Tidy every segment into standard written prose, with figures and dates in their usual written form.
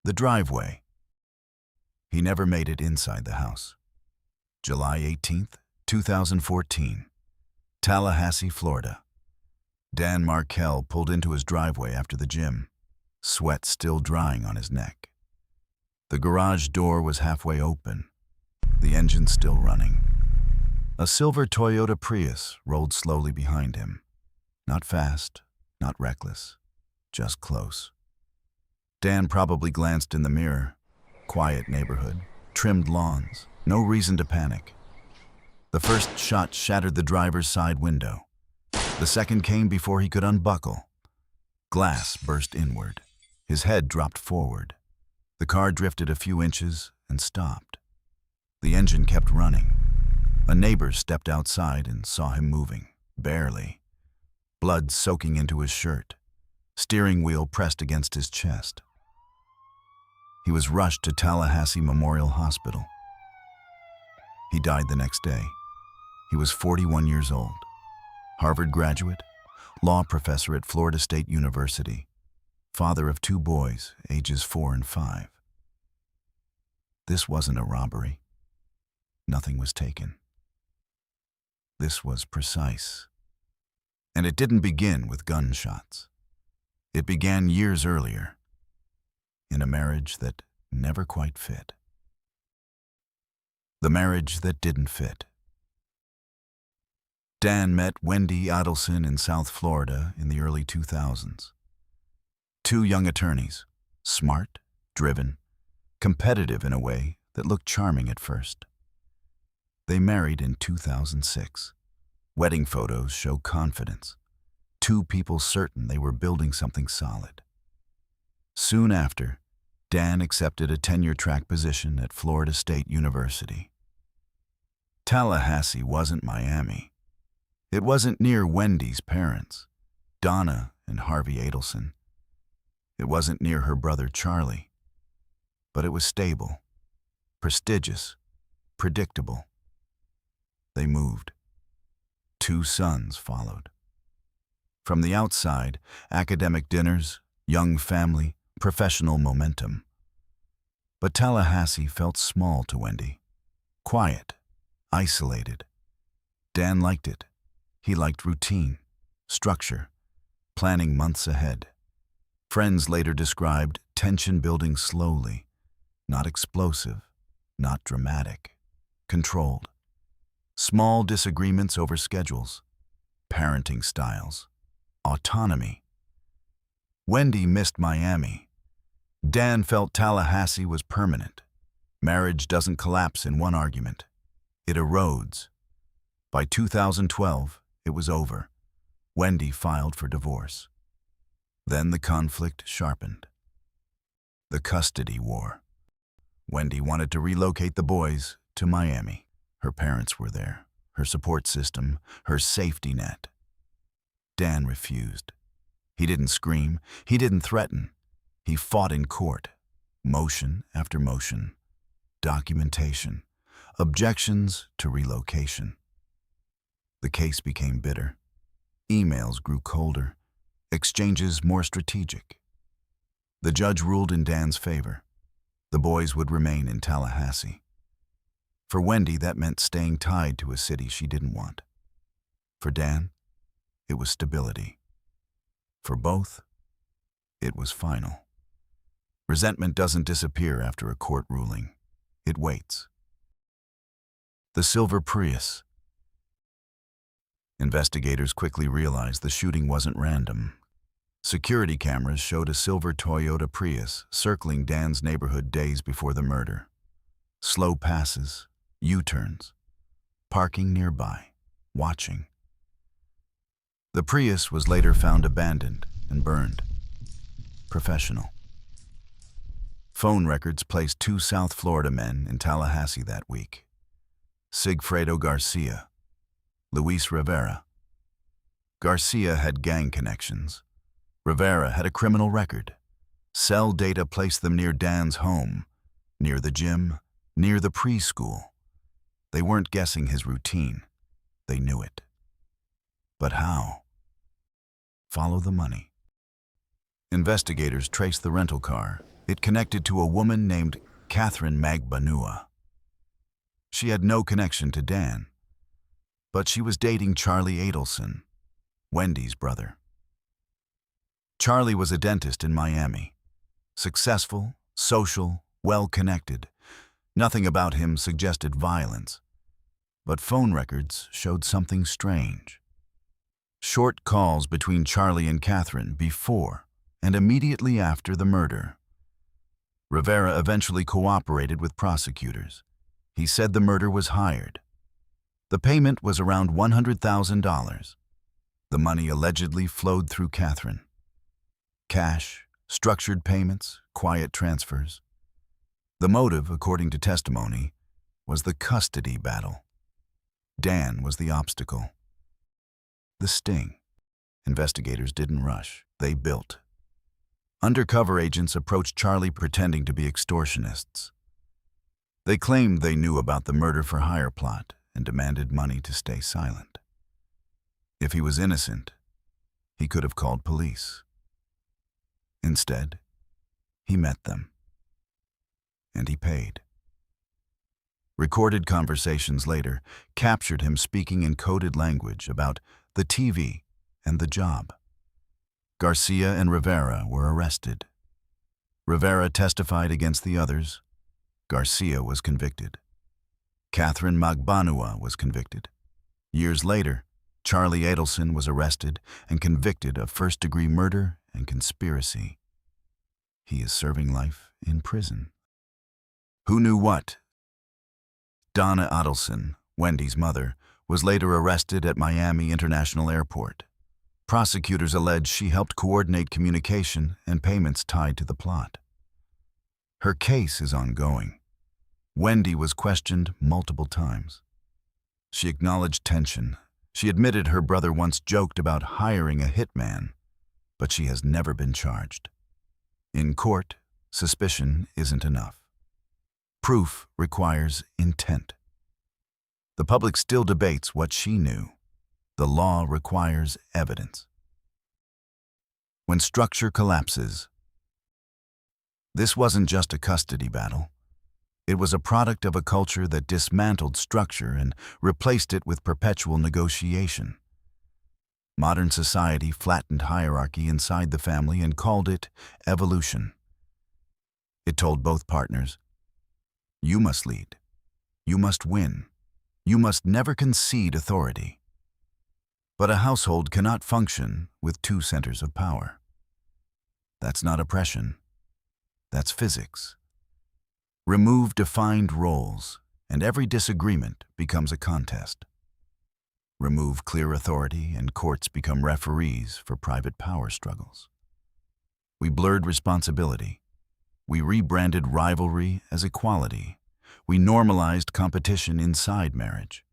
The driveway. He never made it inside the house. July 18th, 2014. Tallahassee, Florida. Dan Markell pulled into his driveway after the gym, sweat still drying on his neck. The garage door was halfway open, the engine still running. A silver Toyota Prius rolled slowly behind him. Not fast, not reckless, just close. Dan probably glanced in the mirror. Quiet neighborhood, trimmed lawns, no reason to panic. The first shot shattered the driver's side window. The second came before he could unbuckle. Glass burst inward. His head dropped forward. The car drifted a few inches and stopped. The engine kept running. A neighbor stepped outside and saw him moving, barely. Blood soaking into his shirt. Steering wheel pressed against his chest. He was rushed to Tallahassee Memorial Hospital. He died the next day. He was 41 years old. Harvard graduate, law professor at Florida State University, father of 2 boys, ages 4 and 5. This wasn't a robbery. Nothing was taken. This was precise. And it didn't begin with gunshots. It began years earlier, in a marriage that never quite fit. The marriage that didn't fit. Dan met Wendy Adelson in South Florida in the early 2000s. 2 young attorneys, smart, driven, competitive in a way that looked charming at first. They married in 2006. Wedding photos show confidence. 2 people certain they were building something solid. Soon after, Dan accepted a tenure-track position at Florida State University. Tallahassee wasn't Miami. It wasn't near Wendy's parents, Donna and Harvey Adelson. It wasn't near her brother Charlie. But it was stable, prestigious, predictable. They moved. 2 sons followed. From the outside, academic dinners, young family, professional momentum. But Tallahassee felt small to Wendy. Quiet, isolated. Dan liked it. He liked routine, structure, planning months ahead. Friends later described tension building slowly, not explosive, not dramatic, controlled. Small disagreements over schedules, parenting styles, autonomy. Wendy missed Miami. Dan felt Tallahassee was permanent. Marriage doesn't collapse in one argument. It erodes. By 2012, it was over. Wendy filed for divorce. Then the conflict sharpened. The custody war. Wendy wanted to relocate the boys to Miami. Her parents were there, her support system, her safety net. Dan refused. He didn't scream, he didn't threaten. He fought in court, motion after motion, documentation, objections to relocation. The case became bitter. Emails grew colder, exchanges more strategic. The judge ruled in Dan's favor. The boys would remain in Tallahassee. For Wendy, that meant staying tied to a city she didn't want. For Dan, it was stability. For both, it was final. Resentment doesn't disappear after a court ruling. It waits. The Silver Prius. Investigators quickly realized the shooting wasn't random. Security cameras showed a silver Toyota Prius circling Dan's neighborhood days before the murder. Slow passes, U-turns, parking nearby, watching. The Prius was later found abandoned and burned. Professional. Phone records placed 2 South Florida men in Tallahassee that week. Sigfredo Garcia, Luis Rivera. Garcia had gang connections. Rivera had a criminal record. Cell data placed them near Dan's home, near the gym, near the preschool. They weren't guessing his routine. They knew it. But how? Follow the money. Investigators traced the rental car, It connected to a woman named Catherine Magbanua. She had no connection to Dan, but she was dating Charlie Adelson, Wendy's brother. Charlie was a dentist in Miami. Successful, social, well-connected. Nothing about him suggested violence, but phone records showed something strange. Short calls between Charlie and Catherine before and immediately after the murder. Rivera eventually cooperated with prosecutors. He said the murder was hired. The payment was around $100,000. The money allegedly flowed through Catherine. Cash, structured payments, quiet transfers. The motive, according to testimony, was the custody battle. Dan was the obstacle. The sting. Investigators didn't rush. They built. Undercover agents approached Charlie pretending to be extortionists. They claimed they knew about the murder-for-hire plot and demanded money to stay silent. If he was innocent, he could have called police. Instead, he met them. And he paid. Recorded conversations later captured him speaking in coded language about the TV and the job. Garcia and Rivera were arrested. Rivera testified against the others. Garcia was convicted. Catherine Magbanua was convicted. Years later, Charlie Adelson was arrested and convicted of first-degree murder and conspiracy. He is serving life in prison. Who knew what? Donna Adelson, Wendy's mother, was later arrested at Miami International Airport. Prosecutors allege she helped coordinate communication and payments tied to the plot. Her case is ongoing. Wendy was questioned multiple times. She acknowledged tension. She admitted her brother once joked about hiring a hitman, but she has never been charged. In court, suspicion isn't enough. Proof requires intent. The public still debates what she knew. The law requires evidence. When structure collapses. This wasn't just a custody battle. It was a product of a culture that dismantled structure and replaced it with perpetual negotiation. Modern society flattened hierarchy inside the family and called it evolution. It told both partners, you must lead. You must win. You must never concede authority. But a household cannot function with two centers of power. That's not oppression. That's physics. Remove defined roles, and every disagreement becomes a contest. Remove clear authority, and courts become referees for private power struggles. We blurred responsibility. We rebranded rivalry as equality. We normalized competition inside marriage.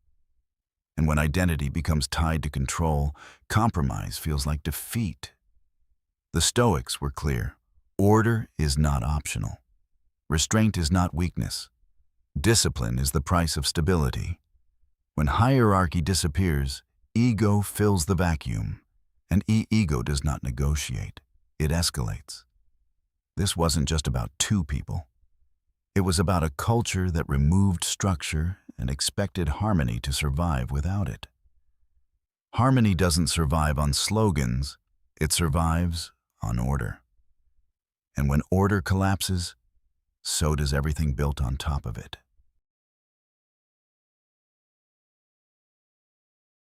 And when identity becomes tied to control, compromise feels like defeat. The Stoics were clear. Order is not optional. Restraint is not weakness. Discipline is the price of stability. When hierarchy disappears, ego fills the vacuum, and ego does not negotiate. It escalates. This wasn't just about two people. It was about a culture that removed structure and expected harmony to survive without it. Harmony doesn't survive on slogans, it survives on order. And when order collapses, so does everything built on top of it.